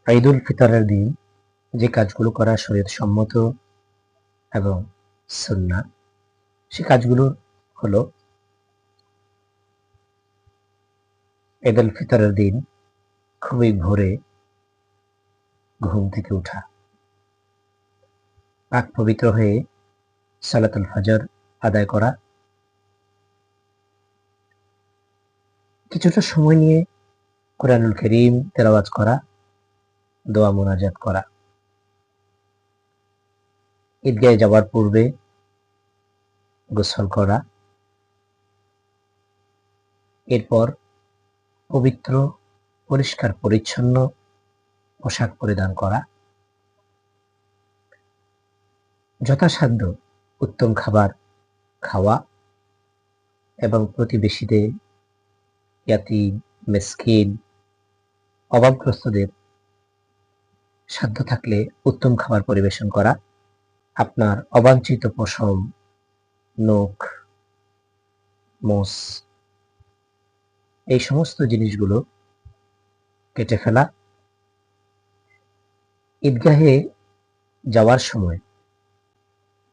ঈদুল ফিতরের দিন যে কাজগুলো করা শরীয়ত সম্মত এবং সুন্নাহ, সে কাজগুলো হলো ঈদুল ফিতরের দিন খুবই ভোরে ঘুম থেকে ওঠা, পাক পবিত্র হয়ে সালাতুল ফজর আদায় করা, কিছুটা সময় নিয়ে কোরআনুল কারীম তেলাওয়াত করা, দোয়া মুনাজাত করা, ঈদগাহে যাওয়ার পূর্বে গোসল করা, এরপর পবিত্র পরিষ্কার পরিচ্ছন্ন পোশাক পরিধান করা, যথাসাধ্য উত্তম খাবার খাওয়া এবং প্রতিবেশীদের, ইয়াতীম, মিসকিন, অভাবগ্রস্তদের সাধ্য থাকলে উত্তম খাবার পরিবেশন করা, আপনার অবাঞ্ছিত পশম, নখ, মোষ, এই সমস্ত জিনিসগুলো কেটে ফেলা, ঈদগাহে যাওয়ার সময়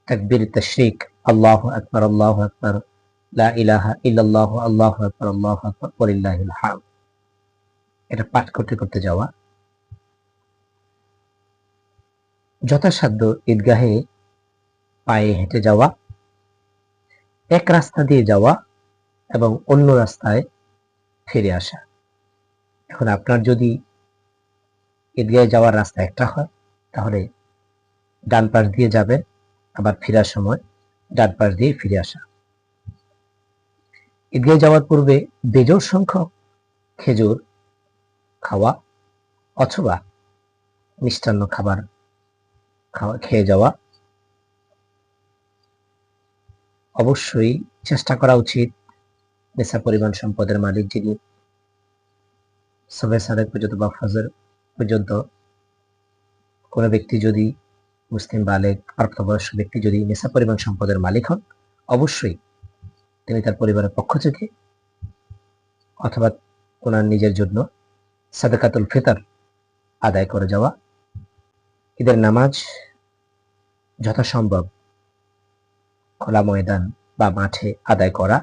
তাকবীর তাশরিক, আল্লাহু আকবার, আল্লাহু আকবার, লা ইলাহা ইল্লাল্লাহ, আল্লাহু আকবার, আল্লাহু আকবার, ওয়ালিল্লাহিল হামদ, এটা পাঠ করতে করতে যাওয়া, যথাসাধ্য ঈদগাহে পায়ে হেঁটে যাওয়া, এক রাস্তা দিয়ে যাওয়া এবং অন্য রাস্তায় ফিরে আসা। এখন আপনার যদি ঈদগাহে যাওয়ার রাস্তা একটা হয়, তাহলে ডান পাশ দিয়ে যাবেন, আবার ফেরার সময় ডান পাশ দিয়ে ফিরে আসা। ঈদগাহে যাওয়ার পূর্বে বেজোড় সংখ্যক খেজুর খাওয়া অথবা মিষ্টান্ন খাবার খেয়ে যাওয়া। অবশ্যই চেষ্টা করা উচিত নেশা পরিমাণ সম্পদের মালিক যিনি সুবহ সাদেক পর্যন্ত বা ফজর পর্যন্ত কোনো ব্যক্তি যদি মুসলিম বালেগ প্রাপ্তবয়স্ক ব্যক্তি যদি নেশা পরিমাণ সম্পদের মালিক হন, অবশ্যই তিনি তার পরিবারের পক্ষ থেকে অথবা ওনার নিজের জন্য সাদাকাতুল ফিতর আদায় করে যাওয়া, ঈদের নামাজ যথাসম্ভব খোলা ময়দান বা মাঠে আদায় করা,